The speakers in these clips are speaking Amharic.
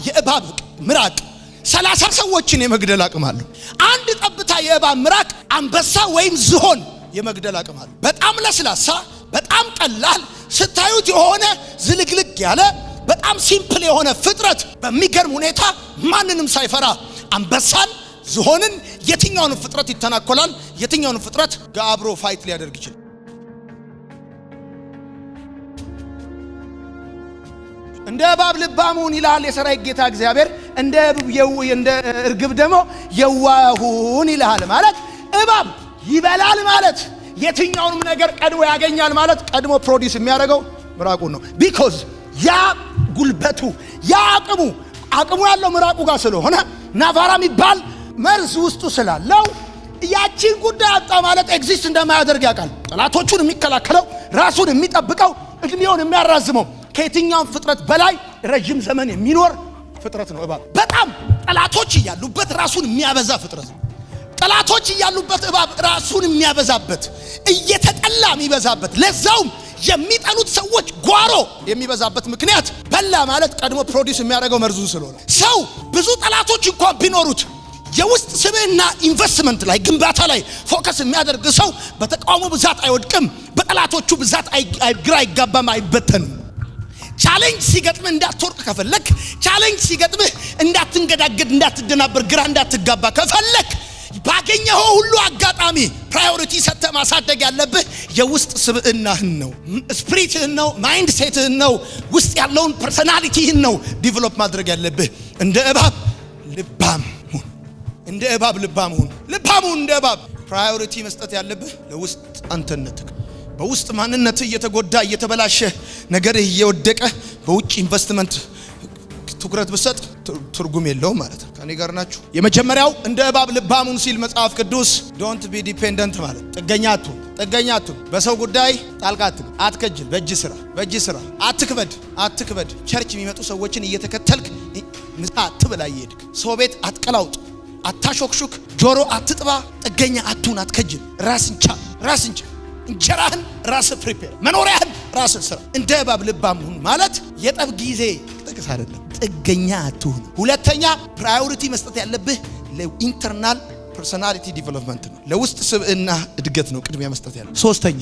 የእባብ ምራቅ 30 ሰዎችን የመግደል አቅም አለው። አንድ ጠብታ የእባብ ምራቅ አንበሳ ወይም ዝሆን የመግደል አቅም አለው። በጣም ለስላሳ፣ በጣም ቀላል፣ ስታዩት የሆነ ዝልግልግ ያለ በጣም ሲምፕል የሆነ ፍጥረት በሚገርም ሁኔታ ማንንም ሳይፈራ አንበሳን፣ ዝሆንን የትኛውንም ፍጥረት ይተናኮላል። የትኛውንም ፍጥረት ጋር አብሮ ፋይት ሊያደርግ ይችላል። እንደ እባብ ልባሙን ይላል የሰራዊት ጌታ እግዚአብሔር። እንደ እርግብ ደግሞ የዋሁን ይላል ማለት እባብ ይበላል ማለት የትኛውንም ነገር ቀድሞ ያገኛል ማለት ቀድሞ ፕሮዲዩስ የሚያደርገው ምራቁን ነው። ቢኮዝ ያ ጉልበቱ ያ አቅሙ ያለው ምራቁ ጋር ስለሆነ ናቫራ የሚባል መርዝ ውስጡ ስላለው ያቺን ጉዳይ አጣ ማለት ኤግዚስት እንደማያደርግ ያውቃል። ጠላቶቹን የሚከላከለው ራሱን የሚጠብቀው እድሜውን የሚያራዝመው ከየትኛውም ፍጥረት በላይ ረጅም ዘመን የሚኖር ፍጥረት ነው እባብ። በጣም ጠላቶች እያሉበት ራሱን የሚያበዛ ፍጥረት ነው። ጠላቶች እያሉበት እባብ ራሱን የሚያበዛበት እየተጠላ የሚበዛበት ለዛውም የሚጠሉት ሰዎች ጓሮ የሚበዛበት ምክንያት በላ ማለት ቀድሞ ፕሮዲዩስ የሚያደርገው መርዙን ስለሆነ ሰው ብዙ ጠላቶች እንኳን ቢኖሩት የውስጥ ስብዕና ኢንቨስትመንት ላይ ግንባታ ላይ ፎከስ የሚያደርግ ሰው በተቃውሞ ብዛት አይወድቅም፣ በጠላቶቹ ብዛት ግራ አይጋባም፣ አይበተንም። ቻሌንጅ ሲገጥምህ እንዳትወርቅ ከፈለክ፣ ቻሌንጅ ሲገጥምህ እንዳትንገዳገድ፣ እንዳትደናበር፣ ግራ እንዳትጋባ ከፈለክ ባገኘው ሁሉ አጋጣሚ ፕራዮሪቲ ሰጥተህ ማሳደግ ያለብህ የውስጥ ስብዕናህን ነው፣ ስፒሪትህን ነው፣ ማይንድ ሴትህን ነው፣ ውስጥ ያለውን ፐርሰናሊቲህን ነው ዲቨሎፕ ማድረግ ያለብህ። እንደ እባብ ልባም ሁን፣ እንደ እባብ ልባም ሁን። እንደ እባብ ፕራዮሪቲ መስጠት ያለብህ ለውስጥ አንተነትህ። በውስጥ ማንነትህ እየተጎዳ እየተበላሸ ነገርህ እየወደቀ በውጭ ኢንቨስትመንት ትኩረት ብሰጥ ትርጉም የለውም ማለት ነው። ከኔ ጋር ናችሁ? የመጀመሪያው እንደ እባብ ልባሙን ሲል መጽሐፍ ቅዱስ ዶንት ቢ ዲፔንደንት ማለት ጥገኛ አትሁን። በሰው ጉዳይ ጣልቃ አትከጅል። በእጅ ስራ አትክበድ። ቸርች የሚመጡ ሰዎችን እየተከተልክ ምሳ አትበላ እየሄድክ ሰው ቤት አትቀላውጥ፣ አታሾክሹክ፣ ጆሮ አትጥባ። ጥገኛ አትሁን፣ አትከጅል። ራስን ቻ እንጀራህን ራስህ ፕሪፔር፣ መኖሪያህን ራስህ ስራ። እንደ እባብ ልባም ሁን ማለት የጠብ ጊዜ ጥቅስ አይደለም። ጥገኛ አትሁን። ሁለተኛ ፕራዮሪቲ መስጠት ያለብህ ለኢንተርናል ፐርሰናሊቲ ዲቨሎፕመንት ነው፣ ለውስጥ ስብዕና እድገት ነው ቅድሚያ መስጠት ያለብህ። ሶስተኛ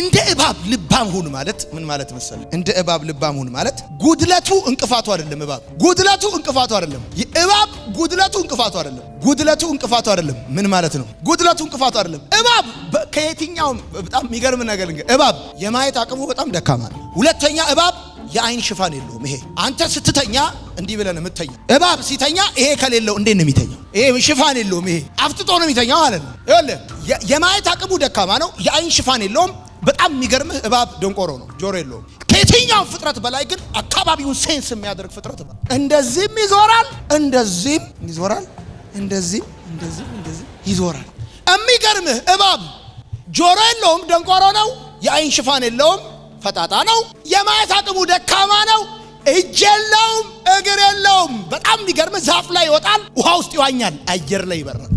እንደ እባብ ልባም ሁን ማለት ምን ማለት መሰለህ? እንደ እባብ ልባም ሁን ማለት ጉድለቱ እንቅፋቱ አይደለም። እባብ ጉድለቱ እንቅፋቱ አይደለም። እባብ ጉድለቱ እንቅፋቱ አይደለም። ምን ማለት ነው? ጉድለቱ እንቅፋቱ አይደለም። እባብ ከየትኛውም በጣም የሚገርም ነገር እባብ የማየት አቅሙ በጣም ደካማ ነው። ሁለተኛ እባብ የአይን ሽፋን የለውም። ይሄ አንተ ስትተኛ እንዲህ ብለን የምትተኛ እባብ ሲተኛ ይሄ ከሌለው እንዴት ነው የሚተኛው? ይሄ ሽፋን የለውም። ይሄ አፍጥጦ ነው የሚተኛው ማለት ነው። ይኸውልህ የማየት አቅሙ ደካማ ነው፣ የአይን ሽፋን የለውም። በጣም የሚገርምህ እባብ ደንቆሮ ነው፣ ጆሮ የለውም። ከየትኛውም ፍጥረት በላይ ግን አካባቢውን ሴንስ የሚያደርግ ፍጥረት እባብ። እንደዚህም ይዞራል፣ እንደዚህም ይዞራል። የሚገርምህ እባብ ጆሮ የለውም፣ ደንቆሮ ነው፣ የአይን ሽፋን የለውም፣ ፈጣጣ ነው፣ የማየት አቅሙ ደካማ ነው፣ እጅ የለውም፣ እግር የለውም። በጣም የሚገርምህ ዛፍ ላይ ይወጣል፣ ውሃ ውስጥ ይዋኛል፣ አየር ላይ ይበራል።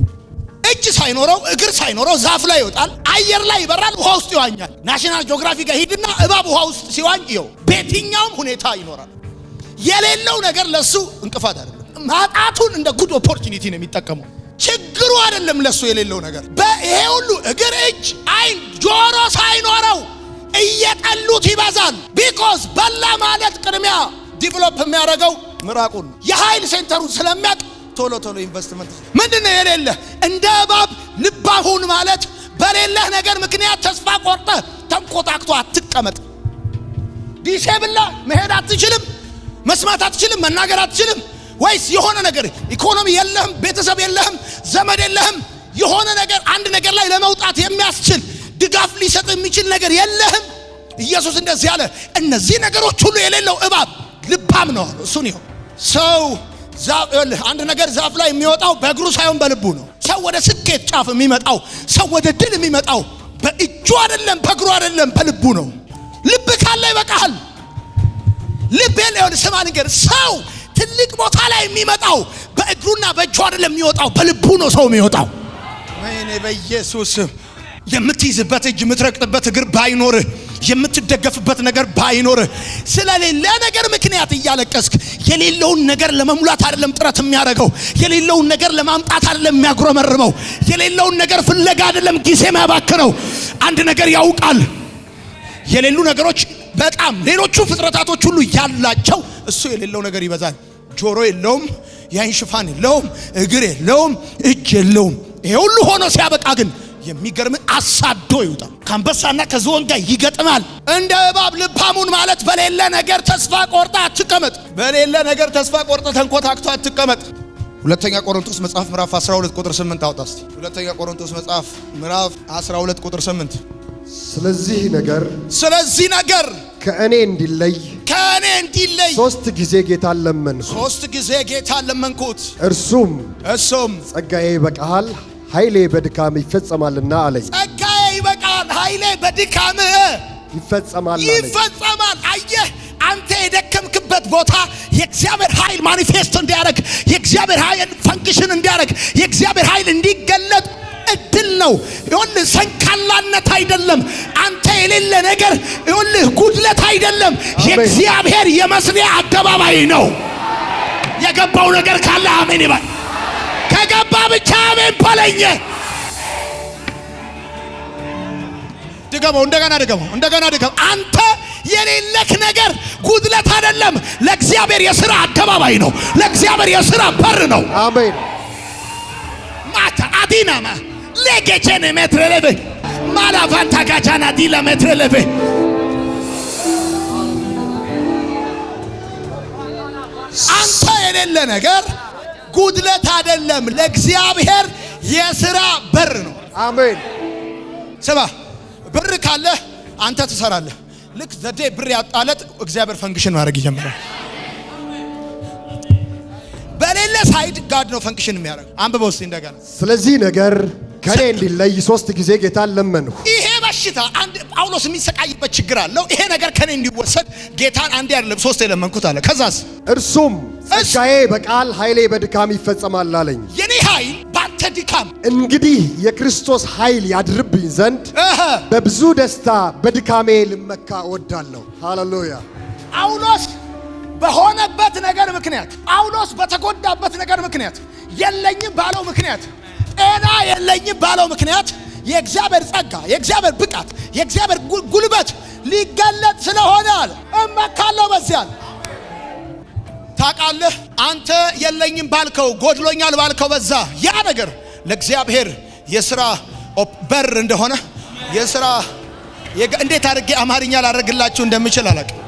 እጅ ሳይኖረው እግር ሳይኖረው ዛፍ ላይ ይወጣል፣ አየር ላይ ይበራል፣ ውሃ ውስጥ ይዋኛል። ናሽናል ጂኦግራፊ ጋር ሂድና እባብ ውሃ ውስጥ ሲዋኝ ይኸው በየትኛውም ሁኔታ ይኖራል። የሌለው ነገር ለሱ እንቅፋት አይደለም። ማጣቱን እንደ ጉድ ኦፖርቹኒቲ ነው የሚጠቀመው። ችግሩ አይደለም ለሱ የሌለው ነገር። በይሄ ሁሉ እግር፣ እጅ፣ አይን፣ ጆሮ ሳይኖረው እየጠሉት ይበዛል። ቢኮዝ በላ ማለት ቅድሚያ ዲቨሎፕ የሚያደርገው ምራቁን የኃይል ሴንተሩን ስለሚያቅ ቶሎ ኢንቨስትመንት ምንድነው የሌለህ? እንደ እባብ ልባም ሁን ማለት በሌለህ ነገር ምክንያት ተስፋ ቆርጠህ ተንኮታክቶ አትቀመጥ። ዲሴብላ መሄድ አትችልም፣ መስማት አትችልም፣ መናገር አትችልም ወይስ የሆነ ነገር ኢኮኖሚ የለህም፣ ቤተሰብ የለህም፣ ዘመድ የለህም፣ የሆነ ነገር አንድ ነገር ላይ ለመውጣት የሚያስችል ድጋፍ ሊሰጥ የሚችል ነገር የለህም። ኢየሱስ እንደዚህ ያለ እነዚህ ነገሮች ሁሉ የሌለው እባብ ልባም ነው። እሱን ይሁን ሰው አንድ ነገር ዛፍ ላይ የሚወጣው በእግሩ ሳይሆን በልቡ ነው። ሰው ወደ ስኬት ጫፍ የሚመጣው፣ ሰው ወደ ድል የሚመጣው በእጁ አይደለም፣ በእግሩ አይደለም፣ በልቡ ነው። ልብ ካለ ይበቃል። ልብ የለውም። ስማ ነገር ሰው ትልቅ ቦታ ላይ የሚመጣው በእግሩና በእጁ አይደለም የሚወጣው፣ በልቡ ነው ሰው የሚወጣው። ወይኔ በኢየሱስ የምትይዝበት እጅ የምትረግጥበት እግር ባይኖር የምትደገፍበት ነገር ባይኖር ስለሌለ ነገር ምክንያት እያለቀስክ የሌለውን ነገር ለመሙላት አይደለም ጥረት የሚያደርገው የሌለውን ነገር ለማምጣት አይደለም የሚያጉረመርመው የሌለውን ነገር ፍለጋ አይደለም ጊዜ የሚያባክነው አንድ ነገር ያውቃል የሌሉ ነገሮች በጣም ሌሎቹ ፍጥረታቶች ሁሉ ያላቸው እሱ የሌለው ነገር ይበዛል ጆሮ የለውም የዓይን ሽፋን የለውም እግር የለውም እጅ የለውም ይሄ ሁሉ ሆኖ ሲያበቃ ግን የሚገርም አሳዶ ይውጣል ካንበሳና ከዝሆን ጋር ይገጥማል እንደ እባብ ልባሙን ማለት በሌለ ነገር ተስፋ ቆርጣ አትቀመጥ በሌለ ነገር ተስፋ ቆርጣ ተንኮታክቶ አትቀመጥ ሁለተኛ ቆሮንቶስ መጽሐፍ ምዕራፍ 12 ቁጥር 8 አውጣ እስቲ ሁለተኛ ቆሮንቶስ መጽሐፍ ምዕራፍ 12 ቁጥር 8 ስለዚህ ነገር ከእኔ እንዲለይ ሶስት ጊዜ ጌታን ለመንኩት እርሱም ጸጋዬ ይበቃሃል ኃይሌ በድካም ይፈጸማልና አለኝ ጸጋዬ ይበቃል ኃይሌ በድካም ይፈጸማል አየህ አንተ የደከምክበት ቦታ የእግዚአብሔር ኃይል ማኒፌስት እንዲያደርግ የእግዚአብሔር ኃይል ፈንክሽን እንዲያደርግ የእግዚአብሔር ኃይል እንዲገለጥ እድል ነው ይኸውልህ ሰንካላነት አይደለም አንተ የሌለ ነገር ይኸውልህ ጉድለት አይደለም የእግዚአብሔር የመስሪያ አደባባይ ነው የገባው ነገር ካለ አሜን ይበል ከገባ ብቻ አሜን በለኝ ድገመው እንደገና ድገመው አንተ የሌለክ ነገር ጉድለት አይደለም ለእግዚአብሔር የሥራ አደባባይ ነው ለእግዚአብሔር የሥራ በር ነው አሜን ማታ አዲናማ ለጌቼኔ ሜትረለበ ማላፋንታ ጋቻና ዲላ ሜትረለበ አንተ የሌለ ነገር ጉድለት አይደለም ለእግዚአብሔር የሥራ በር ነው አሜን ስማ ብር ካለ አንተ ትሰራለህ ልክ ዘዴ ብር ያጣለጥ እግዚአብሔር ፈንክሽን ማድረግ ይጀምራል በሌለ ሳይድ ጋድ ነው ፈንክሽን የሚያደርግ አንብበው እስቲ እንደገና ስለዚህ ነገር ከኔ እንዲለይ ሶስት ጊዜ ጌታን ለመንሁ ይሄ በሽታ አንድ ጳውሎስ የሚሰቃይበት ችግር አለው ይሄ ነገር ከኔ እንዲወሰድ ጌታን አንዴ አይደለም ሶስት ለመንኩት አለ ከዛስ እርሱም ጸጋዬ በቃል ኃይሌ በድካም ይፈጸማል አለኝ የኔ ኃይል ባንተ ድካም እንግዲህ የክርስቶስ ኃይል ያድርብኝ ዘንድ በብዙ ደስታ በድካሜ ልመካ እወዳለሁ ሃሌሉያ ጳውሎስ በሆነበት ነገር ምክንያት ጳውሎስ በተጎዳበት ነገር ምክንያት የለኝም ባለው ምክንያት ጤና የለኝም ባለው ምክንያት የእግዚአብሔር ጸጋ የእግዚአብሔር ብቃት የእግዚአብሔር ጉልበት ሊገለጥ ስለሆነ አለ እመካለሁ በዚያ ታውቃለህ አንተ የለኝም ባልከው ጎድሎኛል ባልከው በዛ ያ ነገር ለእግዚአብሔር የሥራ በር እንደሆነ የሥራ እንዴት አድርጌ አማርኛ ላደርግላችሁ እንደምችል አላውቅም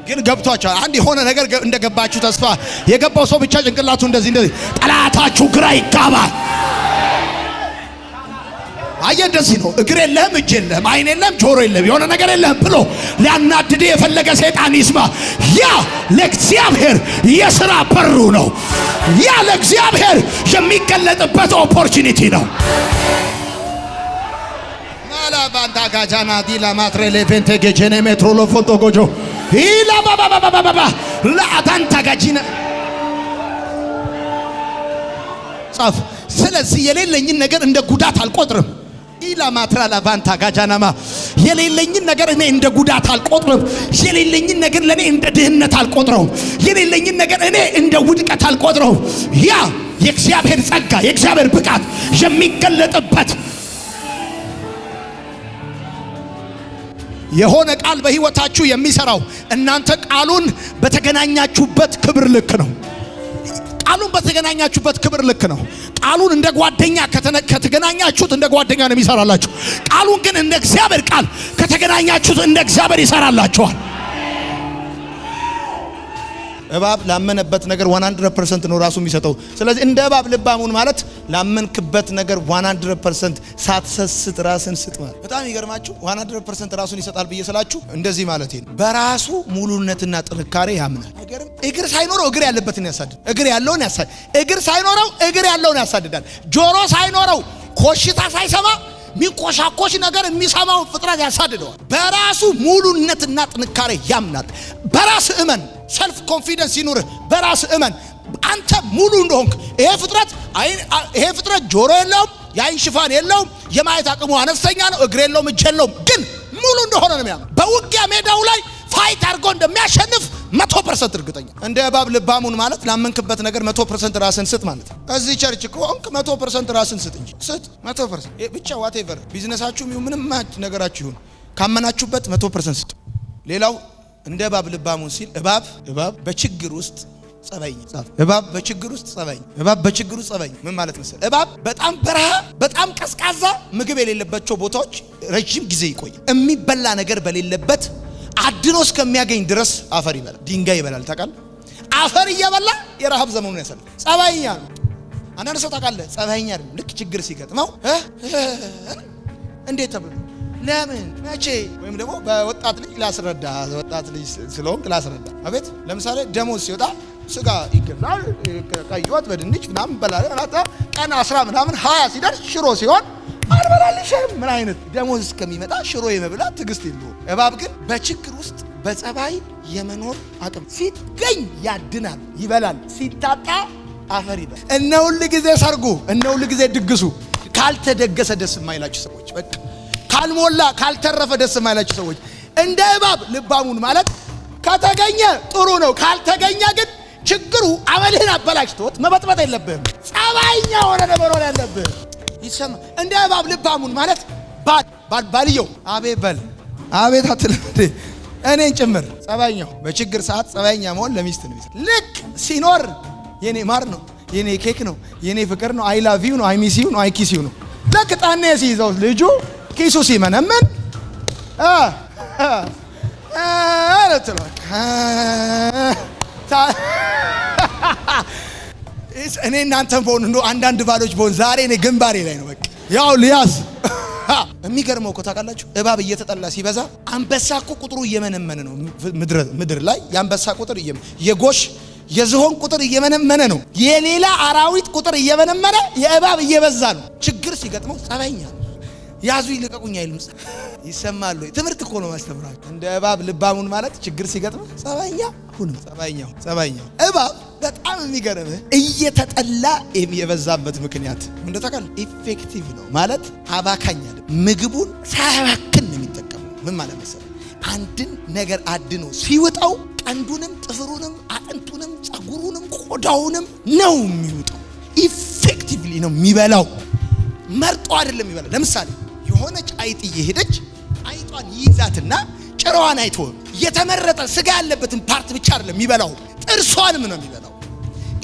ግን ገብቷችኋል አንድ የሆነ ነገር እንደገባችሁ ተስፋ የገባው ሰው ብቻ ጭንቅላቱ እንደዚህ ጠላታችሁ ግራ ይጋባል አየ እንደዚህ ነው እግር የለህም እጅ የለህም አይን የለህም ጆሮ የለህም የሆነ ነገር የለህም ብሎ ሊያናድድ የፈለገ ሰይጣን ይስማ ያ ለእግዚአብሔር የሥራ በሩ ነው ያ ለእግዚአብሔር የሚገለጥበት ኦፖርቹኒቲ ነው ማላባንታ ጋጃና ዲላ ማትሬሌ ቬንቴ ጌጄኔ ሜትሮሎ ፎንቶ ጎጆ ኢላ ባባባባባ ለአዳንታ ጋጂና ጻፍ ስለዚህ የሌለኝን ነገር እንደ ጉዳት አልቆጥርም ኢላ ማትራላ ቫንታ ጋጃናማ የሌለኝን ነገር እኔ እንደ ጉዳት አልቆጥርም የሌለኝን ነገር ለኔ እንደ ድህነት አልቆጥረውም የሌለኝን ነገር እኔ እንደ ውድቀት አልቆጥረውም ያ የእግዚአብሔር ጸጋ የእግዚአብሔር ብቃት የሚገለጥበት የሆነ ቃል በህይወታችሁ የሚሰራው እናንተ ቃሉን በተገናኛችሁበት ክብር ልክ ነው ቃሉን በተገናኛችሁበት ክብር ልክ ነው ቃሉን እንደ ጓደኛ ከተገናኛችሁት እንደ ጓደኛ ነው የሚሰራላችሁ ቃሉን ግን እንደ እግዚአብሔር ቃል ከተገናኛችሁት እንደ እግዚአብሔር ይሰራላችኋል እባብ ላመነበት ነገር 100% ነው ራሱ የሚሰጠው ስለዚህ እንደ እባብ ልባሙን ማለት ላመንክበት ነገር 100% ሳትሰስት ራስን ስጥ ማለት በጣም ይገርማችሁ 100% ራሱን ይሰጣል በየሰላችሁ እንደዚህ ማለት ነው በራሱ ሙሉነትና ጥንካሬ ያምናል እግር ሳይኖረው እግር ያለበትን ያሳድድ እግር ያለውን ያሳድድ እግር ሳይኖረው እግር ያለውን ያሳድዳል ጆሮ ሳይኖረው ኮሽታ ሳይሰማ ሚንቆሻቆሽ ነገር የሚሰማው ፍጥረት ያሳድደዋል በራሱ ሙሉነትና ጥንካሬ ያምናል በራስ እመን ሰልፍ ኮንፊደንስ ይኑር በራስ እመን አንተ ሙሉ እንደሆንክ ይሄ ፍጥረት ጆሮ የለውም የአይን ሽፋን የለውም፣ የማየት አቅሙ አነስተኛ ነው፣ እግር የለውም፣ እጅ የለውም፣ ግን ሙሉ እንደሆነ ነው የሚያምነው። በውጊያ ሜዳው ላይ ፋይት አድርጎ እንደሚያሸንፍ 100% እርግጠኛ። እንደ እባብ ልባሙን ማለት ላመንክበት ነገር 100% ራስን ስጥ ማለት ነው። እዚህ ቸርች ከሆንክ 100% ራስን ስጥ እንጂ ስጥ 100% ብቻ ዋቴቨር ቢዝነሳችሁም ይሁን ምንም ነገራችሁ ይሁን ካመናችሁበት 100% ስጡ። ሌላው እንደ እባብ ልባሙን ሲል እባብ በችግር ውስጥ ጸባይኝ እባብ በችግር ውስጥ ጸባይኝ እባብ በችግር ውስጥ ጸባይኝ ምን ማለት መሰለህ? እባብ በጣም በረሃ በጣም ቀዝቃዛ ምግብ የሌለባቸው ቦታዎች ረጅም ጊዜ ይቆያል። የሚበላ ነገር በሌለበት አድኖ እስከሚያገኝ ድረስ አፈር ይበላል፣ ድንጋይ ይበላል። ታውቃለህ? አፈር እየበላ የረሃብ ዘመኑን ያሳልፋል። ጸባይኛ ነው። አንዳንድ ሰው ታውቃለህ ጸባይኛ አይደለም። ልክ ችግር ሲገጥመው እንዴት ተብሎ ለምን መቼ ወይም ደግሞ በወጣት ልጅ ላስረዳ ወጣት ልጅ ስለሆንክ ላስረዳ። አቤት ለምሳሌ ደሞዝ ሲወጣ ስጋ ይገዛል፣ ቀይ ወጥ በድንች ምናምን በላለ ቀን 10 ምናምን 20 ሲደርስ ሽሮ ሲሆን አልበላልሽም። ምን አይነት ደሞዝ እስከሚመጣ ሽሮ የመብላት ትዕግስት የለውም። እባብ ግን በችግር ውስጥ በጸባይ የመኖር አቅም ሲገኝ ያድናል፣ ይበላል፣ ሲታጣ አፈር ይበላል። እነ ሁል ጊዜ ሰርጉ እነ ሁል ጊዜ ድግሱ ካልተደገሰ ደስ የማይላችሁ ሰዎች፣ በቃ ካልሞላ ካልተረፈ ደስ የማይላችሁ ሰዎች እንደ እባብ ልባሙን ማለት ከተገኘ ጥሩ ነው፣ ካልተገኘ ግን ችግሩ አመልህን አበላሽቶት መበጥበጥ የለብህም። ጸባይኛ ሆነ መኖር ያለብህ ይሰማ። እንደ እባብ ልባሙን ማለት ባልየው አቤት በል አቤት አትልም እኔን ጭምር ጸባይኛው በችግር ሰዓት ጸባይኛ መሆን ለሚስት ነው። ልክ ሲኖር የኔ ማር ነው፣ የኔ ኬክ ነው፣ የኔ ፍቅር ነው፣ አይ ላቭ ዩ ነው፣ አይ ሚስ ዩ ነው፣ አይ ኪስ ዩ ነው። ልክ ጣኔ ሲይዘው ልጁ ኪሱ ሲመነመን እኔ እናንተም በሆን እንዶ አንዳንድ ባሎች በሆን ዛሬ እኔ ግንባሬ ላይ ነው በቃ ያው ሊያዝ። የሚገርመው እኮ ታውቃላችሁ እባብ እየተጠላ ሲበዛ አንበሳ እኮ ቁጥሩ እየመነመነ ነው። ምድር ላይ የአንበሳ ቁጥር የጎሽ የዝሆን ቁጥር እየመነመነ ነው። የሌላ አራዊት ቁጥር እየመነመነ የእባብ እየበዛ ነው። ችግር ሲገጥመው ጸባይኛ ያዙ ይልቀቁኝ አይልም። ይሰማሉ። ትምህርት እኮ ነው ማስተምራችሁ። እንደ እባብ ልባሙን ማለት ችግር ሲገጥመው ጸባይኛ ሁኑ። ጸባይኛው እባብ በጣም የሚገርምህ እየተጠላ የበዛበት ምክንያት እንደ ታውቃለህ ኢፌክቲቭ ነው ማለት አባካኝ አይደል። ምግቡን ሳያባክን ነው የሚጠቀመው። ምን ማለት መሰለህ? አንድን ነገር አድኖ ሲውጣው ቀንዱንም ጥፍሩንም አጥንቱንም ጸጉሩንም ቆዳውንም ነው የሚውጠው። ኢፌክቲቭሊ ነው የሚበላው። መርጦ አይደለም የሚበላው። ለምሳሌ የሆነች አይጥ እየሄደች አይጧን ይይዛትና ጭራዋን አይተው የተመረጠ ስጋ ያለበትን ፓርት ብቻ አይደለም የሚበላው፣ ጥርሷንም ነው የሚበላው።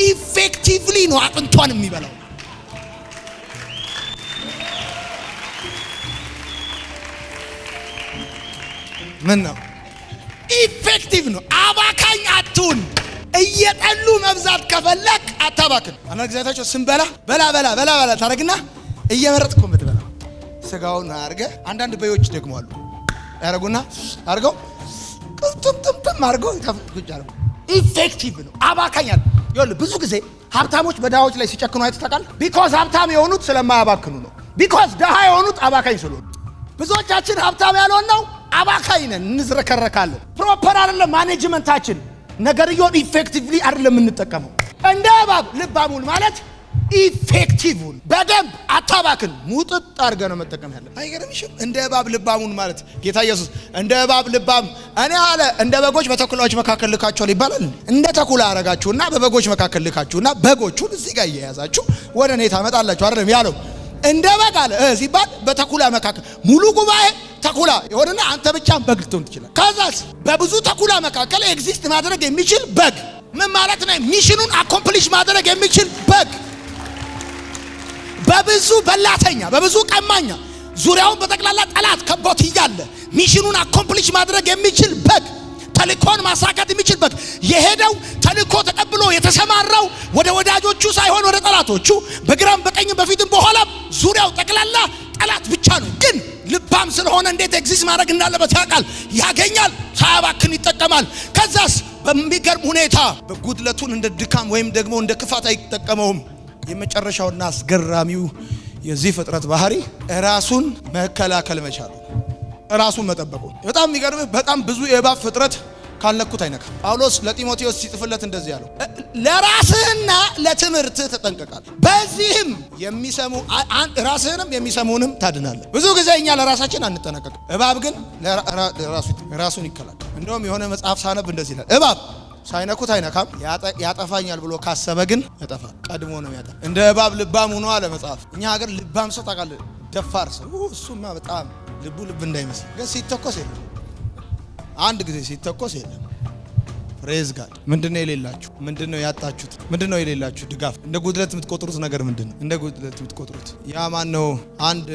ኢፌክቲቭሊ ነው አጥንቷን የሚበላው። ምን ነው ኢፌክቲቭ ነው። አባካኝ አትሁን። እየጠሉ መብዛት ከፈለክ አታባክን። አንዳንድ ጊዜ ታቸው ስንበላ በላ ታረግና እየመረጥኩ የምትበላ ስጋውን አርገህ አንዳንድ በዮች ደግሞ አሉ ያረጉና አርገው ጥምጥም አርገው ይታፍቁ ይቻላል። ኢፌክቲቭ ነው። አባካኛል። ይኸውልህ ብዙ ጊዜ ሀብታሞች በድሃዎች ላይ ሲጨክኑ አይተህ ታውቃለህ? ቢኮዝ ሀብታም የሆኑት ስለማያባክኑ ነው። ቢኮዝ ድሃ የሆኑት አባካኝ ስለሆኑ። ብዙዎቻችን ሀብታም ያልሆነው አባካኝ ነን፣ እንዝረከረካለን። ፕሮፐር አይደለም ማኔጅመንታችን። ነገርየውን ኢፌክቲቭሊ አይደለም የምንጠቀመው። እንደ እባብ ልባሙን ማለት ኢፌክቲቭን በደንብ አታባክን፣ ሙጥጥ አድርገህ ነው መጠቀም ያለብህ። አይገርምሽም? እንደ እባብ ልባሙን ማለት ጌታ ኢየሱስ እንደ እባብ ልባም እኔ አለ እንደ በጎች በተኩላዎች መካከል ልካቸዋል ይባላል። እንደ ተኩላ አረጋችሁና በበጎች መካከል ልካችሁና በጎቹን እዚህ ጋር እየያዛችሁ ወደ እኔ ታመጣላችሁ አይደለም ያለው። እንደ በግ አለ ሲባል በተኩላ መካከል ሙሉ ጉባኤ ተኩላ ይሆንና አንተ ብቻም በግ ልትሆን ትችላለህ። ከዛስ በብዙ ተኩላ መካከል ኤግዚስት ማድረግ የሚችል በግ ምን ማለት ነው? ሚሽኑን አኮምፕሊሽ ማድረግ የሚችል በግ በብዙ በላተኛ በብዙ ቀማኛ ዙሪያውን በጠቅላላ ጠላት ከቦት እያለ ሚሽኑን አኮምፕሊሽ ማድረግ የሚችል በግ፣ ተልኮን ማሳካት የሚችል በግ፣ የሄደው ተልኮ ተቀብሎ የተሰማራው ወደ ወዳጆቹ ሳይሆን ወደ ጠላቶቹ፣ በግራም በቀኝም በፊትም በኋላም ዙሪያው ጠቅላላ ጠላት ብቻ ነው። ግን ልባም ስለሆነ እንዴት ኤግዚስት ማድረግ እንዳለበት ያውቃል፣ ያገኛል፣ ሳያባክን ይጠቀማል። ከዛስ በሚገርም ሁኔታ በጉድለቱን እንደ ድካም ወይም ደግሞ እንደ ክፋት አይጠቀመውም። የመጨረሻውና አስገራሚው የዚህ ፍጥረት ባህሪ ራሱን መከላከል መቻሉ፣ ራሱን መጠበቁ። በጣም የሚገርም በጣም ብዙ የእባብ ፍጥረት ካልነኩት አይነካም። ጳውሎስ ለጢሞቴዎስ ሲጽፍለት እንደዚህ ያለው ለራስህና ለትምህርትህ ተጠንቀቃል። በዚህም የሚሰሙ ራስህንም የሚሰሙንም ታድናለህ። ብዙ ጊዜ እኛ ለራሳችን አንጠነቀቅም። እባብ ግን ራሱን ይከላከል። እንደውም የሆነ መጽሐፍ ሳነብ እንደዚህ ይላል፣ እባብ ሳይነኩት አይነካም፣ ያጠፋኛል ብሎ ካሰበ ግን ያጠፋል። ቀድሞ ነው ያጠፋ። እንደ እባብ ልባም ሆኖ አለ መጽሐፍ። እኛ ሀገር ልባም ሰው ታውቃለህ፣ ደፋር ሰው እሱማ በጣም ልብ እንዳይመስል፣ ግን ሲተኮስ የለም። አንድ ጊዜ ሲተኮስ የለም። ፕሬዝ ጋድ። ምንድነው የሌላችሁ? ምንድነው ያጣችሁት? ምንድነው የሌላችሁ ድጋፍ? እንደ ጉድለት የምትቆጥሩት ነገር ምንድነው? እንደ ጉድለት የምትቆጥሩት ያ ማን ነው? አንድ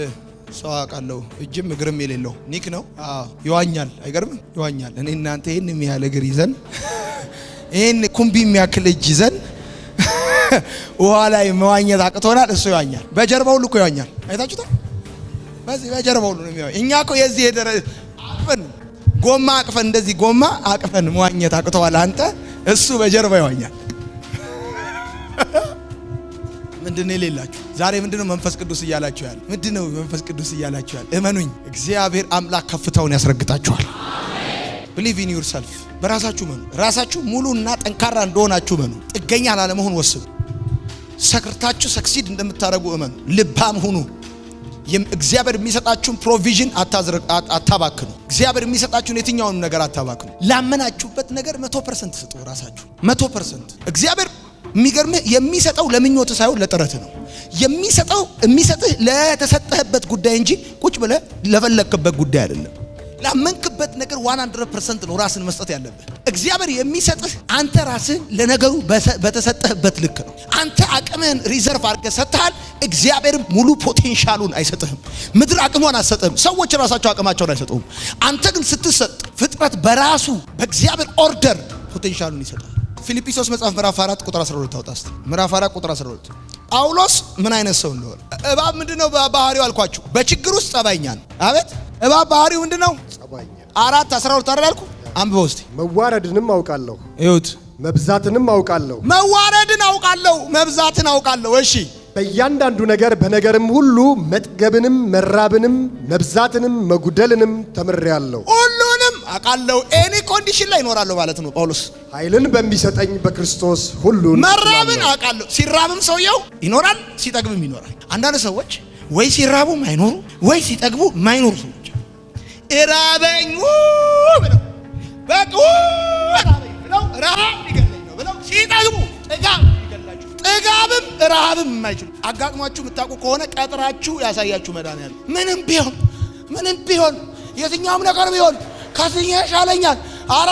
ሰው አውቃለሁ፣ እጅም እግርም የሌለው ኒክ ነው። ይዋኛል። አይገርምም? ይዋኛል። እኔ እናንተ ይህን የሚያህል እግር ይዘን ይህን ኩምቢ የሚያክል እጅ ይዘን ውሃ ላይ መዋኘት አቅቶናል። እሱ ይዋኛል። በጀርባው ሁሉ እኮ ይዋኛል። አይታችሁታል? በዚህ በጀርባው ሁሉ ነው የሚዋኝ። እኛ እኮ የዚህ አቅፈን ጎማ አቅፈን እንደዚህ ጎማ አቅፈን መዋኘት አቅቶዋል። አንተ እሱ በጀርባ ይዋኛል። ምንድነው የሌላችሁ? ዛሬ ምንድነው መንፈስ ቅዱስ እያላችሁ ያለ? ምንድነው መንፈስ ቅዱስ እያላችሁ ያለ? እመኑኝ፣ እግዚአብሔር አምላክ ከፍታውን ያስረግጣችኋል። believe in yourself። በራሳችሁ መኑ። ራሳችሁ ሙሉና ጠንካራ እንደሆናችሁ መኑ። ጥገኛ ላለመሆን ወስኑ። ሰክርታችሁ ሰክሲድ እንደምታደርጉ እመኑ። ልባም ሁኑ። እግዚአብሔር የሚሰጣችሁን ፕሮቪዥን አታባክኑ። እግዚአብሔር የሚሰጣችሁን የትኛውንም ነገር አታባክኑ። ላመናችሁበት ነገር 100% ስጡ። ራሳችሁ 100%። እግዚአብሔር የሚገርምህ የሚሰጠው ለምኞት ሳይሆን ለጥረት ነው። የሚሰጥህ ለተሰጠህበት ጉዳይ እንጂ ቁጭ ብለህ ለፈለክበት ጉዳይ አይደለም። ላመንክበት ነገር 100% ነው ራስን መስጠት ያለብህ። እግዚአብሔር የሚሰጥህ አንተ ራስህ ለነገሩ በተሰጠህበት ልክ ነው። አንተ አቅምህን ሪዘርቭ አድርገህ ሰጥተሃል። እግዚአብሔር ሙሉ ፖቴንሻሉን አይሰጥህም። ምድር አቅሟን አትሰጥህም። ሰዎች ራሳቸው አቅማቸውን አይሰጡም። አንተ ግን ስትሰጥ ፍጥረት በራሱ በእግዚአብሔር ኦርደር ፖቴንሻሉን ይሰጣል። ፊልጵስዩስ መጽሐፍ ምዕራፍ 4 ቁጥር 12 ታውጣስ። ምዕራፍ 4 ቁጥር 12 ጳውሎስ ምን አይነት ሰው እንደሆነ። እባብ ምንድነው ባህሪው አልኳችሁ? በችግር ውስጥ ጸባይኛ ነው። አቤት እባብ ባህሪው ምንድነው? ጸባይኛ። 4:12 አደረልኩ። አንብበው እስቲ። መዋረድንም አውቃለሁ፣ እዩት። መብዛትንም አውቃለሁ። መዋረድን አውቃለሁ፣ መብዛትን አውቃለሁ። እሺ፣ በእያንዳንዱ ነገር በነገርም ሁሉ መጥገብንም መራብንም መብዛትንም መጉደልንም ተምሬአለሁ። ሁሉንም አውቃለሁ። ኤኒ ኮንዲሽን ላይ ይኖራለሁ ማለት ነው ጳውሎስ። ኃይልን በሚሰጠኝ በክርስቶስ ሁሉን መራብን አውቃለሁ። ሲራብም ሰውየው ይኖራል፣ ሲጠግብም ይኖራል። አንዳንድ ሰዎች ወይ ሲራቡም አይኖሩ ወይ ሲጠግቡ ማይኖሩ ሰዎች እራበኝ ብለው በቃ እራበኝ ብለው ረሃብ ይገለኝ ነው ብለው ሲጠግቡ ጥጋብ ይገላችሁ። ጥጋብም ረሃብም የማይችሉ አጋጥሟችሁ የምታውቁ ከሆነ ቀጥራችሁ ያሳያችሁ መድኃኒዓለም። ምንም ቢሆን የትኛውም ነገር ቢሆን ከስኛ ይሻለኛል። ኧረ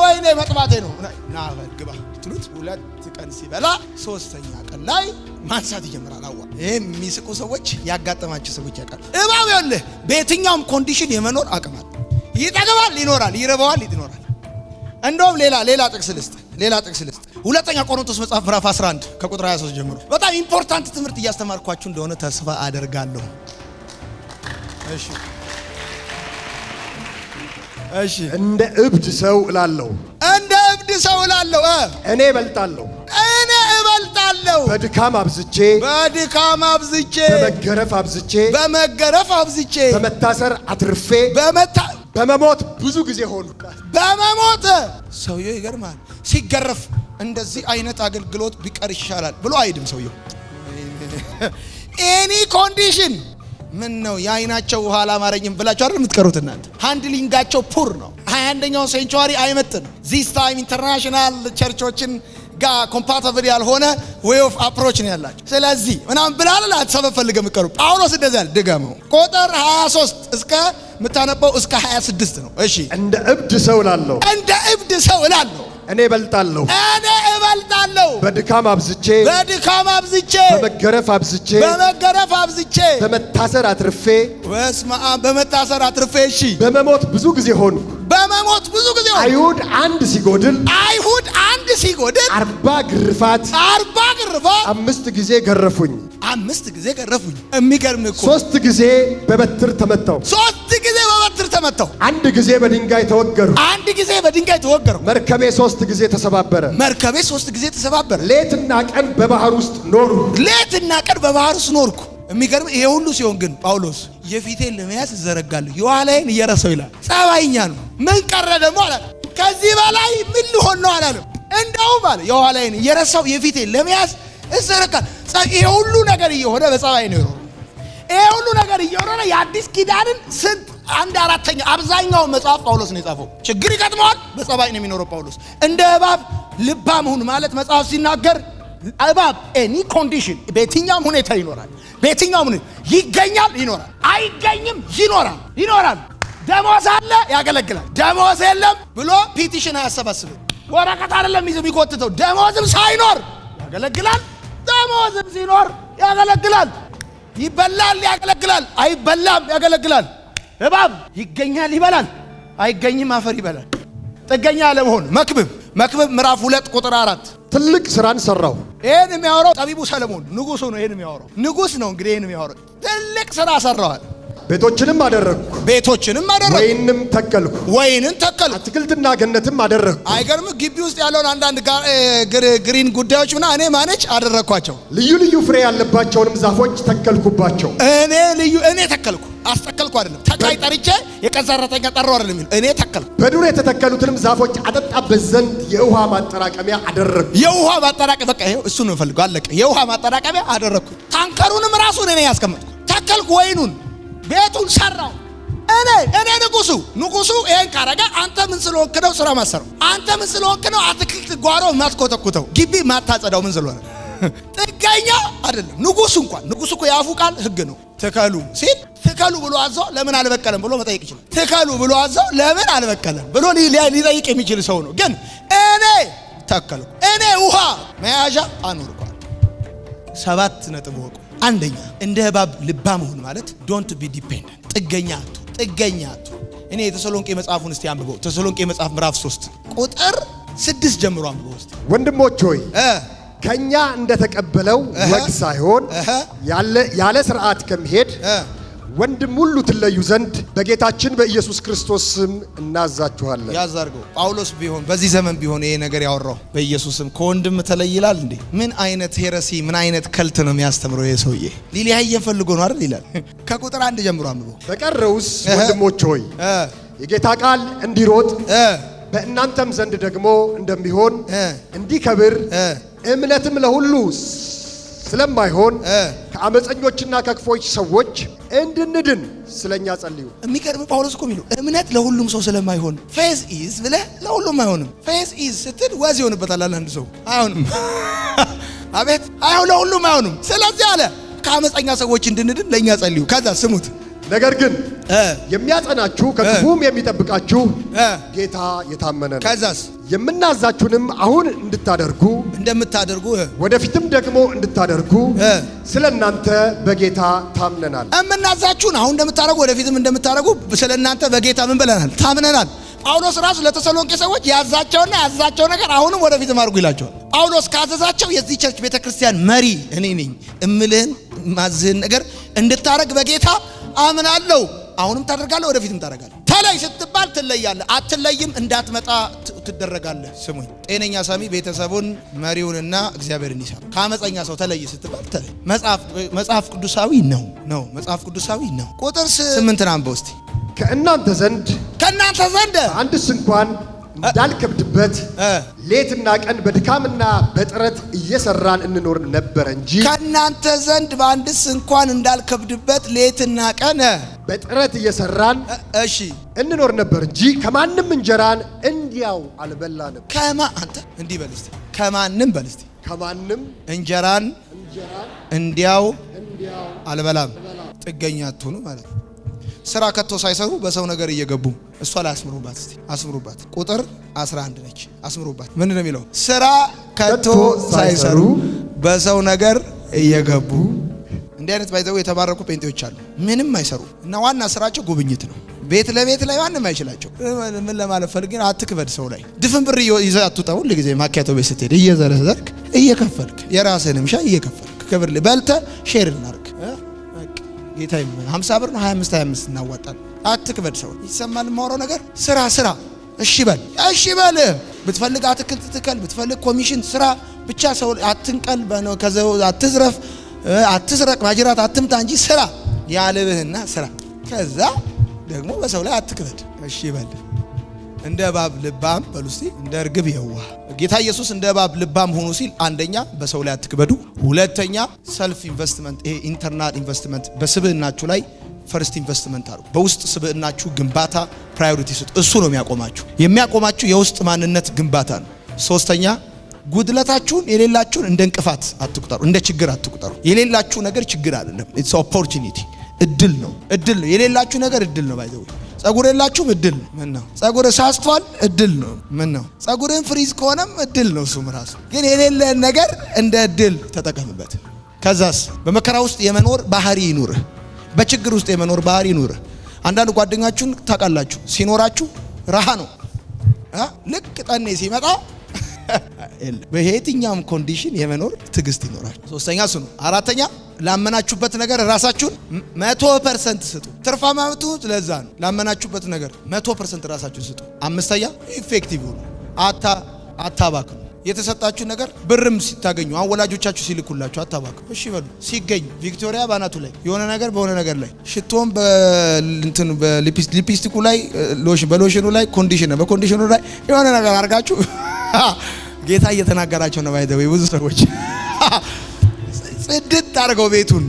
ወይኔ መጥባቴ ነው ና ግባ ትሉት 2 ቀን ሲበላ 3ኛ ቀን ላይ ማንሳት ይጀምራል። አዋ ይሄ የሚስቁ ሰዎች ያጋጠማቸው ሰዎች ያውቃሉ። እባብ ይኸውልህ በየትኛውም ኮንዲሽን የመኖር አቅም አለ። ይጠግባል፣ ይኖራል፣ ይረባዋል፣ ይኖራል። እንደውም ሌላ ጥቅስ ልስጥ። ሁለተኛ ቆሮንቶስ መጽሐፍ ምዕራፍ 11 ከቁጥር 23 ጀምሮ በጣም ኢምፖርታንት ትምህርት እያስተማርኳችሁ እንደሆነ ተስፋ አደርጋለሁ። እሺ እንደ እብድ ሰው እላለሁ እኔ እበልጣለሁ በድካም አብዝቼ በመገረፍ አብዝቼ በመታሰር አትርፌ በመሞት ብዙ ጊዜ ሆኑ። በመሞት ሰውየው ይገርማል። ሲገረፍ እንደዚህ አይነት አገልግሎት ቢቀር ይሻላል ብሎ አይድም ሰውየው። ኤኒ ኮንዲሽን ምን ነው የአይናቸው ውሃ አላማረኝም ብላችሁ አይደል የምትቀሩት እናንተ። ሃንድሊንጋቸው ፑር ነው። 21ኛው ሴንቹሪ አይመጥን። ዚስ ታይም ኢንተርናሽናል ቸርቾችን ጋር ኮምፓቲብል ያልሆነ ዌይ ኦፍ አፕሮች ነው ያላችሁ። ስለዚህ ምናምን ብላል አትሰበብ ፈልገው የምትቀሩ ጳውሎስ እንደዛ ያለ ድገመው። ቁጥር 23 እስከ ምታነበው እስከ 26 ነው። እሺ እንደ እብድ ሰው እላለሁ እኔ እበልጣለሁ በድካም አብዝቼ በመገረፍ አብዝቼ በመታሰር አትርፌ እሺ በመሞት ብዙ ጊዜ ሆንኩ። አይሁድ አንድ ሲጎድል 40 ግርፋት 5 ጊዜ ገረፉኝ። የሚገርም እኮ 3 ጊዜ በበትር ተመታው። አንድ ጊዜ በድንጋይ ተወገርኩ። መርከቤ 3 ጊዜ ተሰባበረ። ሌትና ቀን በባህር ውስጥ ኖርኩ። የሚገርም ይሄ ሁሉ ሲሆን ግን ጳውሎስ የፊቴን ለመያዝ እዘረጋለሁ የኋላዬን እየረሳው ይላል። ጸባይኛ ነው። ምን ቀረ ደግሞ አላለም። ከዚህ በላይ ምን ሊሆን ነው አላለም። እንደውም አለ የኋላዬን እየረሳው የፊቴን ለመያዝ እዘረጋል። ይሄ ሁሉ ነገር እየሆነ በጸባይ ነው የኖረው። ይሄ ሁሉ ነገር እየሆነ የአዲስ ኪዳንን ስንት 1/4 አብዛኛው መጽሐፍ ጳውሎስ ነው የጻፈው። ችግር ይገጥመዋል፣ በጸባይ ነው የሚኖረው ጳውሎስ። እንደ እባብ ልባም ሁን ማለት መጽሐፍ ሲናገር እባብ ኤኒ ኮንዲሽን በየትኛውም ሁኔታ ይኖራል። በየትኛውም ሁኔታ ይገኛል፣ ይኖራል፣ አይገኝም፣ ይኖራል። ደሞዝ አለ፣ ያገለግላል። ደሞዝ የለም ብሎ ፒቲሽን አያሰባስብም። ወረቀት አይደለም የሚጎትተው። ደሞዝም ሳይኖር ያገለግላል፣ ደሞዝም ሲኖር ያገለግላል። ይበላል፣ ያገለግላል፣ አይበላም፣ ያገለግላል። እባብ ይገኛል፣ ይበላል፣ አይገኝም፣ አፈር ይበላል። ጥገኛ ለመሆን መክብብ ምዕራፍ 2 ቁጥር 4 ትልቅ ስራን ሰራው። ይሄን የሚያወራው ጠቢቡ ሰለሞን ንጉሱ ነው። ይሄን የሚያወራው ንጉስ ነው። እንግዲህ ይሄን የሚያወራው ትልቅ ስራ ሰራዋል። ቤቶችንም አደረግኩ፣ ወይንን ተከልኩ፣ አትክልትና ገነትም አደረግኩ። አይገርም? ግቢ ውስጥ ያለውን አንዳንድ ግሪን ጉዳዮች ምና እኔ ማነች አደረግኳቸው። ልዩ ልዩ ፍሬ ያለባቸውንም ዛፎች ተከልኩባቸው። እኔ ተከልኩ፣ አስተከልኩ አይደለም። ተካይ ጠርቼ የቀዘረተኛ ጠራው አይደለም የሚለው እኔ ተከልኩ። በዱር የተተከሉትንም ዛፎች አጠጣበት ዘንድ የውሃ ማጠራቀሚያ አደረግኩ። የውሃ ማጠራቀሚያ በቃ ይሄው እሱ ነው ፈልገው አለቀ። የውሃ ማጠራቀሚያ አደረግኩ። ታንከሩንም ራሱ እኔ ያስቀመጥኩ። ተከልኩ፣ ወይኑን ቤቱን ሰራው። እኔ ንጉሱ ይሄን ካረጋ አንተ ምን ስለሆንክ ነው ስራ ማሰራው? አንተ ምን ስለሆንክ ነው አትክልት ጓሮ ማትኮተኩተው ግቢ ማታጸዳው? ምን ስለሆነ ጥገኛ አይደለም። ንጉሱ እኮ የአፉ ቃል ህግ ነው። ትከሉ ሲል ትከሉ ብሎ አዞ ለምን አልበቀለም ብሎ መጠየቅ ይችላል። ትከሉ ብሎ አዞ ለምን አልበቀለም ብሎ ሊጠይቅ የሚችል ሰው ነው። ግን እኔ ተከልኩ፣ እኔ ውሃ መያዣ አኖርኳል። 7 ነጥብ ወቁ። አንደኛ እንደ እባብ ልባም መሆን ማለት ዶንት ቢ ዲፔንደንት፣ ጥገኛ አትሁን። እኔ የተሰሎንቄ መጽሐፉን እስቲ አንብበው። ተሰሎንቄ መጽሐፍ ምዕራፍ 3 ቁጥር 6 ጀምሮ አንብበው እስቲ። ወንድሞች ሆይ ከኛ እንደተቀበለው ወግ ሳይሆን ያለ ስርዓት ከመሄድ ወንድም ሁሉ ትለዩ ዘንድ በጌታችን በኢየሱስ ክርስቶስ ስም እናዛችኋለን። ያዛርገው ጳውሎስ ቢሆን በዚህ ዘመን ቢሆን ይሄ ነገር ያወራው በኢየሱስ ስም ከወንድም ተለይላል እንዴ? ምን አይነት ሄረሲ፣ ምን አይነት ከልት ነው የሚያስተምረው ይሄ ሰውዬ? ሊለያየን ፈልጎ ነው አይደል ይላል። ከቁጥር 1 ጀምሮ አንብበው። በቀረውስ ወንድሞች ሆይ የጌታ ቃል እንዲሮጥ በእናንተም ዘንድ ደግሞ እንደሚሆን እንዲከብር እምነትም ለሁሉ ስለማይሆን ከአመፀኞችና ከክፎች ሰዎች እንድንድን ስለኛ ጸልዩ። የሚገርም ጳውሎስ እኮ የሚለው እምነት ለሁሉም ሰው ስለማይሆን ፌዝ ኢዝ ብለህ ለሁሉም አይሆንም። ፌዝ ኢዝ ስትል ወዝ ይሆንበታል አንድ ሰው አይሆንም። አቤት አይሆን፣ ለሁሉም አይሆንም። ስለዚህ አለ ከአመፀኛ ሰዎች እንድንድን ለኛ ጸልዩ። ከዛ ስሙት፣ ነገር ግን የሚያጸናችሁ ከክፉም የሚጠብቃችሁ ጌታ የታመነ ነው። ከዛስ የምናዛችሁንም አሁን እንደምታደርጉ ወደፊትም ደግሞ እንድታደርጉ ስለናንተ በጌታ ታምነናል። የምናዛችሁን አሁን እንደምታደርጉ ወደፊትም እንደምታደርጉ ስለናንተ በጌታ ምን ብለናል? ታምነናል። ጳውሎስ ራሱ ለተሰሎንቄ ሰዎች ያዛቸው ነገር አሁንም ወደፊትም አድርጉ ይላቸዋል። ጳውሎስ ካዘዛቸው የዚህ ቸርች ቤተክርስቲያን መሪ እኔ ነኝ፣ እምልህን ማዝህን ነገር እንድታደርግ በጌታ አምናለሁ። አሁንም ታደርጋለህ፣ ወደፊትም ታደርጋለህ። ተለይ ስትባል ትለያለህ፣ አትለይም እንዳትመጣ ትደረጋለህ። ስሙኝ፣ ጤነኛ ሰሚ ቤተሰቡን መሪውንና እግዚአብሔርን ይሰማል። ከአመፀኛ ሰው ተለይ ስትባል ተለይ። መጽሐፍ ቅዱሳዊ ነው። መጽሐፍ ቅዱሳዊ ነው። ቁጥር 8 አንበው እስቲ። ከእናንተ ዘንድ አንድስ እንኳን እንዳልከብድበት ሌትና ቀን በድካምና በጥረት እየሰራን እንኖር ነበር እንጂ። ከእናንተ ዘንድ በአንድስ እንኳን እንዳልከብድበት ሌትና ቀን በጥረት እየሰራን እንኖር ነበር እንጂ ከማንም እንጀራን እንዲያው አልበላንም። አንተ እንዲህ በል እስቲ፣ ከማንም በል እስቲ፣ ከማንም እንጀራን እንዲያው አልበላም። ጥገኛ አትሁኑ ማለት ነው። ስራ ከቶ ሳይሰሩ በሰው ነገር እየገቡ እሷ ላይ አስምሩባት እስቲ፣ አስምሩባት። ቁጥር 11 ነች። አስምሩባት። ምንድን ነው የሚለው? ስራ ከቶ ሳይሰሩ በሰው ነገር እየገቡ። እንዲህ አይነት ባይዘው የተባረኩ ጴንጤዎች አሉ። ምንም አይሰሩ እና ዋና ስራቸው ጉብኝት ነው። ቤት ለቤት ላይ ማንም አይችላቸው። ምን ለማለት ፈልግን፣ አትክበድ ሰው ላይ። ድፍን ብር ይዘህ አትውጣ። ሁሉ ጊዜ ማኪያቶ ቤት ስትሄድ እየዘረዘርክ እየከፈልክ የራስህንም ሻይ እየከፈልክ ክብር በልተህ ሼር እናድርግ። ጌታ 50 ብር ነው 25 እናዋጣለን። አትክበድ ሰው። ይሰማል የማወራው ነገር። ስራ እሺ በል። ብትፈልግ አትክልት ትከል፣ ብትፈልግ ኮሚሽን ስራ። ብቻ ሰው አትንቀል፣ ከዘው አትዝረፍ፣ አትስረቅ፣ ማጅራት አትምታ እንጂ ስራ ያልብህና ስራ። ከዛ ደግሞ በሰው ላይ አትክበድ። እሺ በል። እንደ እባብ ልባም በሉ እስቲ፣ እንደ እርግብ የዋህ። ጌታ ኢየሱስ እንደ እባብ ልባም ሆኑ ሲል አንደኛ በሰው ላይ አትክበዱ፣ ሁለተኛ ሰልፍ ኢንቨስትመንት፣ ይሄ ኢንተርናል ኢንቨስትመንት በስብዕናችሁ ላይ ፈርስት ኢንቨስትመንት አድርጉ። በውስጥ ስብዕናችሁ ግንባታ ፕራዮሪቲ ስጡ። እሱ ነው የሚያቆማችሁ የውስጥ ማንነት ግንባታ ነው። ሶስተኛ ጉድለታችሁን የሌላችሁን እንደ እንቅፋት አትቁጠሩ፣ እንደ ችግር አትቁጠሩ። የሌላችሁ ነገር ችግር አይደለም፣ ኢትስ ኦፖርቹኒቲ፣ እድል ነው። የሌላችሁ ነገር እድል ነው። ባይዘው ጸጉር የላችሁም፣ እድል ነው። ምን ነው ጸጉር ሳስቷል፣ እድል ነው። ምን ነው ጸጉርን ፍሪዝ ከሆነም እድል ነው። እሱም ራሱ ግን የሌለን ነገር እንደ እድል ተጠቀምበት። ከዛስ በመከራ ውስጥ የመኖር ባህሪ ይኑርህ፣ በችግር ውስጥ የመኖር ባህሪ ይኑርህ። አንዳንድ ጓደኛችሁን ታውቃላችሁ፣ ሲኖራችሁ ረሃ ነው። ልክ ጠኔ ሲመጣ በየትኛውም ኮንዲሽን የመኖር ትዕግስት ይኖራል። ሶስተኛ እሱ ነው። አራተኛ ላመናችሁበት ነገር ራሳችሁን 100% ስጡ። ትርፋማቱ ለዛ ነው። ላመናችሁበት ነገር 100% ራሳችሁን ስጡ። አምስተኛ ኢፌክቲቭ ሁኑ፣ አታባክኑ። የተሰጣችሁ ነገር ብርም ሲታገኙ ወላጆቻችሁ ሲልኩላችሁ አታባክኑ። እሺ በሉ። ሲገኝ ቪክቶሪያ ባናቱ ላይ የሆነ ነገር በሆነ ነገር ላይ ሽቶም በሊፕስቲኩ ላይ በሎሽኑ ላይ በኮንዲሽኑ ላይ የሆነ ነገር አድርጋችሁ ጌታ እየተናገራቸው ነው። ባይዘው ብዙ ሰዎች ጽድት አድርገው ቤቱን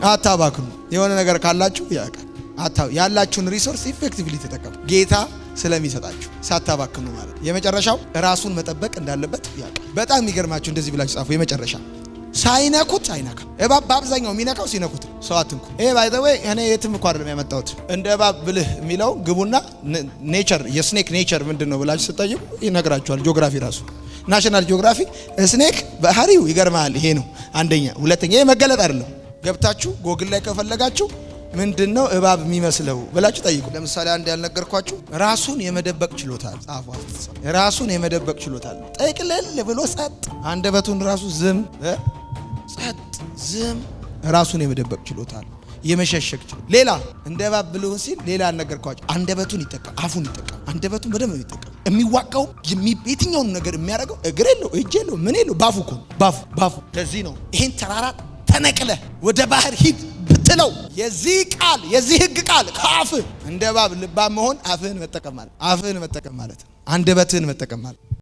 አታባክኑ። የሆነ ነገር ካላችሁ ያላችሁን ሪሶርስ ኢፌክቲቭሊ ተጠቀሙ። ጌታ ስለሚሰጣችሁ ሳታባክኑ ማለት። የመጨረሻው ራሱን መጠበቅ እንዳለበት ያውቃል። በጣም የሚገርማችሁ እንደዚህ ብላችሁ ጻፉ። የመጨረሻ ሳይነኩት አይነካም። እባብ በአብዛኛው የሚነካው ሲነኩት። ሰው አትንኩ። ይሄ ባይ ዘ ዌይ እኔ የትም እኮ አይደለም ያመጣሁት። እንደ እባብ ብልህ የሚለው ግቡና ኔቸር የስኔክ ኔቸር ምንድነው ብላችሁ ስጠይቁ ይነግራችኋል። ጂኦግራፊ ራሱ ናሽናል ጂኦግራፊ ስኔክ ባህሪው ይገርማል። ይሄ ነው አንደኛ። ሁለተኛ ይሄ መገለጥ አይደለም። ገብታችሁ ጎግል ላይ ከፈለጋችሁ ምንድነው እባብ የሚመስለው ብላችሁ ጠይቁ። ለምሳሌ አንድ ያልነገርኳችሁ ራሱን የመደበቅ ችሎታ ጻፏት። ራሱን የመደበቅ ችሎታ ጠቅለል ብሎ ጸጥ፣ አንደበቱን ራሱ ዝም ራሱን የመደበቅ ችሎታ የመሸሸግ ችሎታ። ሌላ እንደ እባብ ብልሁን ሲል ሌላ ያልነገርኳችሁ አንደበቱን ይጠቀም፣ አፉን ይጠቀም። አንደበቱን በደንብ ይጠቀም። የሚዋጋው የትኛውን ነገር የሚያደርገው እግር የለው እጅ የለው ምን የለው ባፉ እኮ ባፉ። ለዚህ ነው ይሄን ተራራ ተነቅለ ወደ ባህር ሂድ ብትለው የዚህ ህግ ቃል ከአፍ እንደ እባብ ልባም መሆን አፍህን መጠቀም ማለት አንደበትህን መጠቀም ማለት